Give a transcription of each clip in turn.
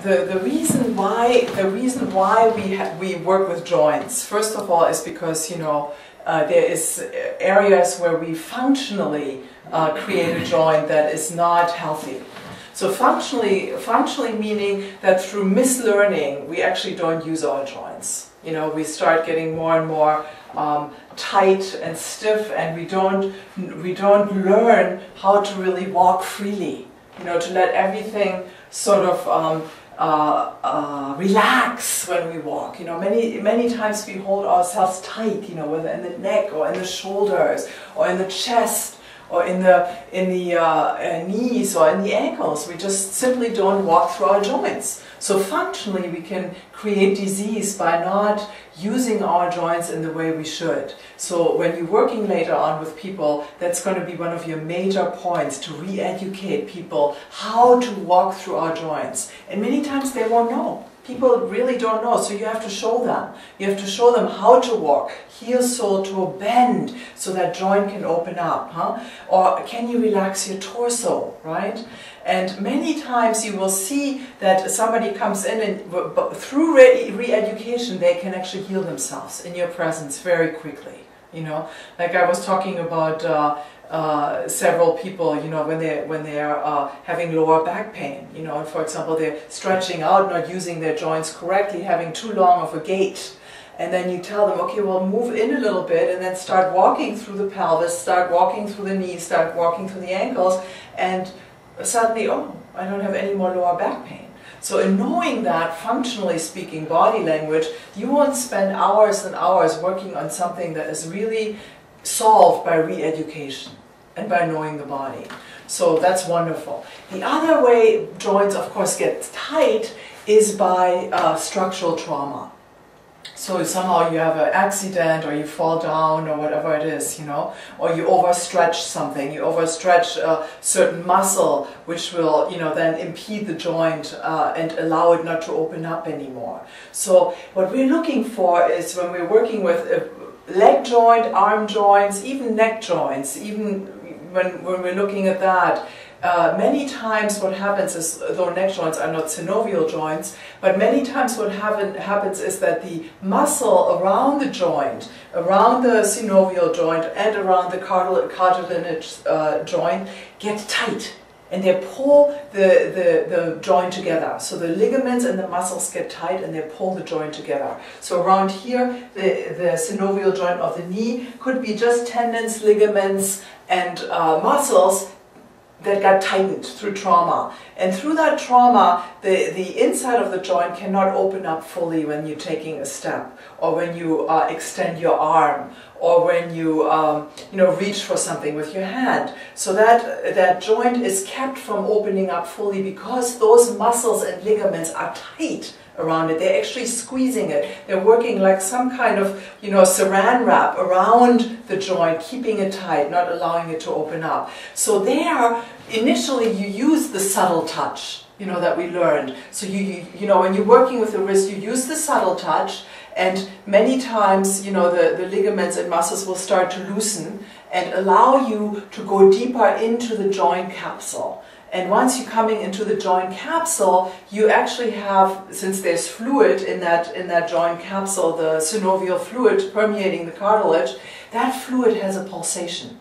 the reason why we work with joints, first of all, is because, you know, there is areas where we functionally create a joint that is not healthy. So functionally meaning that through mislearning, we actually don't use our joints. You know, we start getting more and more tight and stiff, and we don't learn how to really walk freely. You know, to let everything sort of relax when we walk. You know, many times we hold ourselves tight. You know, whether in the neck or in the shoulders or in the chest or in the knees or in the ankles. We just simply don't walk through our joints. So functionally we can create disease by not using our joints in the way we should. So when you're working later on with people, that's going to be one of your major points, to re-educate people how to walk through our joints. And many times they won't know. People really don't know, so you have to show them. You have to show them how to walk, heel sole toe bend, so that joint can open up, huh? Or can you relax your torso, right? And many times you will see that somebody comes in and through re-education they can actually heal themselves in your presence very quickly. You know, like I was talking about several people, you know, when they're having lower back pain, you know, for example, they're stretching out, not using their joints correctly, having too long of a gait. And then you tell them, okay, well, move in a little bit and then start walking through the pelvis, start walking through the knees, start walking through the ankles, and suddenly, oh, I don't have any more lower back pain. So in knowing that, functionally speaking, body language, you won't spend hours and hours working on something that is really solved by re-education and by knowing the body. So that's wonderful. The other way joints, of course, get tight is by structural trauma. So somehow you have an accident, or you fall down, or whatever it is, you know, or you overstretch something, you overstretch a certain muscle, which will, you know, then impede the joint and allow it not to open up anymore. So what we're looking for is, when we're working with leg joint, arm joints, even neck joints, even when we're looking at that, many times what happens is, though neck joints are not synovial joints, but many times what happens is that the muscle around the joint, around the synovial joint and around the cartilage joint get tight, and they pull the joint together. So the ligaments and the muscles get tight and they pull the joint together. So around here, the synovial joint of the knee could be just tendons, ligaments and muscles that got tightened through trauma. And through that trauma, the inside of the joint cannot open up fully when you're taking a step, or when you extend your arm, or when you reach for something with your hand. So that joint is kept from opening up fully because those muscles and ligaments are tight around it. They're actually squeezing it. They're working like some kind of, you know, saran wrap around the joint, keeping it tight, not allowing it to open up. So there, initially you use the subtle touch, you know, that we learned. So you know, when you're working with the wrist, you use the subtle touch, and many times, you know, the ligaments and muscles will start to loosen and allow you to go deeper into the joint capsule. And once you're coming into the joint capsule, you actually have, since there's fluid in that joint capsule, the synovial fluid permeating the cartilage, that fluid has a pulsation.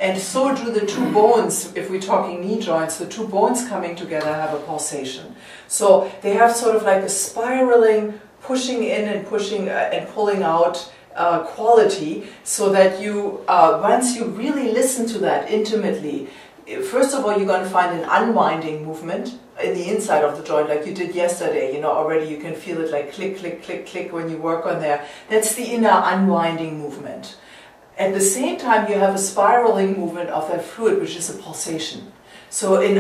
And so do the two bones. If we're talking knee joints, the two bones coming together have a pulsation. So they have sort of like a spiraling, pushing in and pushing and pulling out quality, so that you, once you really listen to that intimately, first of all, you're going to find an unwinding movement in the inside of the joint, like you did yesterday. You know, already you can feel it like click, click, click, click when you work on there. That's the inner unwinding movement. At the same time, you have a spiraling movement of that fluid, which is a pulsation. So in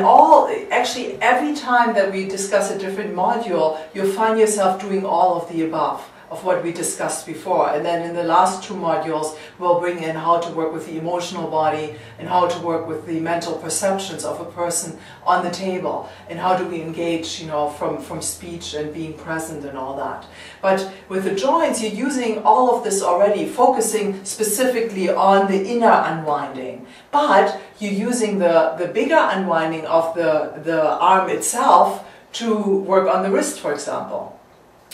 actually every time that we discuss a different module, you'll find yourself doing all of the above of what we discussed before. And then in the last two modules, we'll bring in how to work with the emotional body and how to work with the mental perceptions of a person on the table, and how do we engage, you know, from speech and being present and all that. But with the joints, you're using all of this already, focusing specifically on the inner unwinding. But you're using the bigger unwinding of the arm itself to work on the wrist, for example.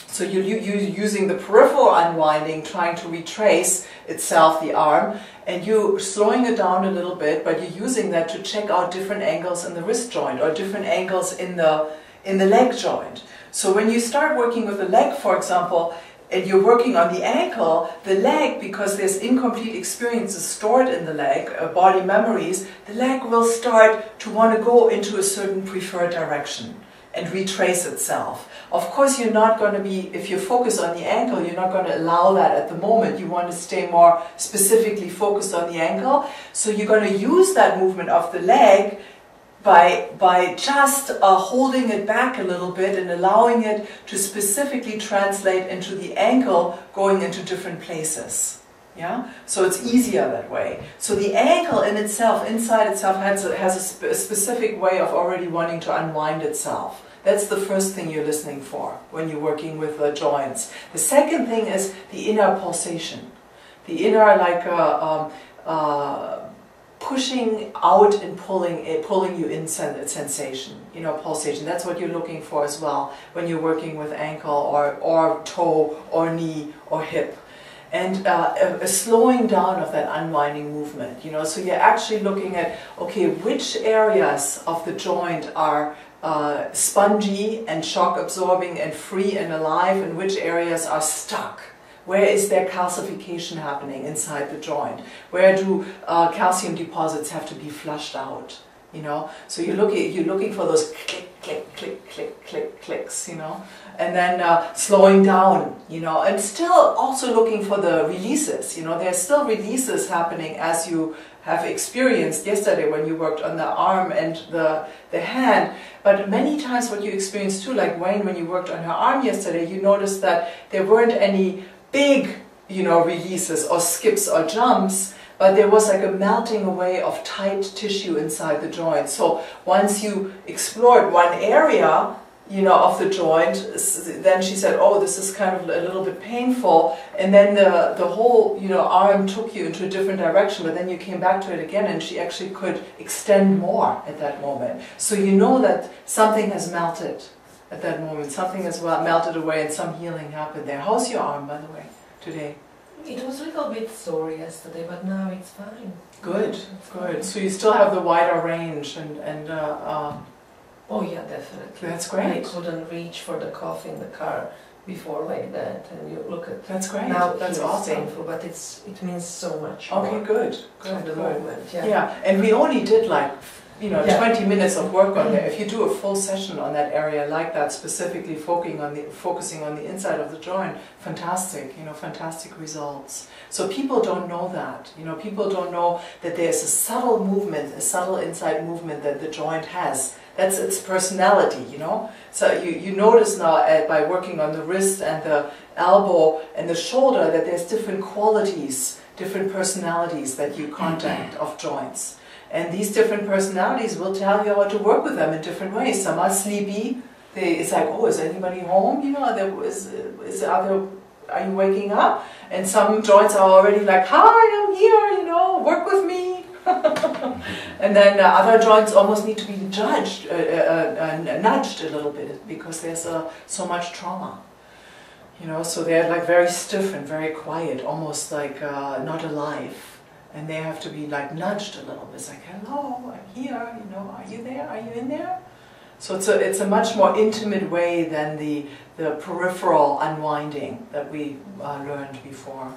So you're using the peripheral unwinding, trying to retrace itself, the arm, and you're slowing it down a little bit, but you're using that to check out different angles in the wrist joint or different angles in the leg joint. So when you start working with the leg, for example, and you're working on the ankle, the leg, because there's incomplete experiences stored in the leg, body memories, the leg will start to want to go into a certain preferred direction and retrace itself. Of course, you're not going to be, if you focus on the ankle, you're not going to allow that at the moment. You want to stay more specifically focused on the ankle. So you're going to use that movement of the leg by just holding it back a little bit and allowing it to specifically translate into the ankle going into different places. Yeah? So it's easier that way. So the ankle in itself, inside itself, has a specific way of already wanting to unwind itself. That's the first thing you're listening for when you're working with the joints. The second thing is the inner pulsation. The inner, like pushing out and pulling you in sensation, you know, pulsation. That's what you're looking for as well when you're working with ankle or toe or knee or hip. And a slowing down of that unwinding movement, you know, so you're actually looking at, okay, which areas of the joint are spongy and shock absorbing and free and alive, and which areas are stuck. Where is there calcification happening inside the joint? Where do calcium deposits have to be flushed out? You know, so you're looking for those click, click, click, click, click, clicks, you know, and then slowing down, you know, and still also looking for the releases. You know, there's still releases happening as you have experienced yesterday when you worked on the arm and the hand. But many times what you experienced too, like Wayne, when you worked on her arm yesterday, you noticed that there weren't any big, you know, releases or skips or jumps, but there was like a melting away of tight tissue inside the joint. So once you explored one area, you know, of the joint, then she said, oh, this is kind of a little bit painful, and then the whole, you know, arm took you into a different direction, but then you came back to it again, and she actually could extend more at that moment. So you know that something has melted at that moment, something has melted away, and some healing happened there. How's your arm, by the way, today? It was a little bit sore yesterday, but now it's fine. Good, it's good. Fine. So you still have the wider range and oh yeah, definitely. That's great. I couldn't reach for the cough in the car before like that, and you look at. That's great. Now that's it's awesome. painful, but it means so much. Okay, good, good, of the good. movement. Yeah. Yeah, and we only did like, you know, Yeah. 20 minutes of work on there. If you do a full session on that area like that, specifically focusing on the inside of the joint, fantastic, you know, fantastic results. So people don't know that, you know, people don't know that there's a subtle movement, a subtle inside movement that the joint has. That's its personality, you know. So you notice now by working on the wrist and the elbow and the shoulder that there's different qualities, different personalities that you contact of joints. And these different personalities will tell you how to work with them in different ways. Some are sleepy. It's like, oh, is anybody home? You know, are you waking up? And some joints are already like, hi, I'm here, you know, work with me. And then other joints almost need to be nudged a little bit because there's so much trauma. You know, so they're like very stiff and very quiet, almost like not alive. And they have to be like nudged a little bit. It's like, hello, I'm here, you know, are you there? Are you in there? So it's a much more intimate way than the peripheral unwinding that we learned before.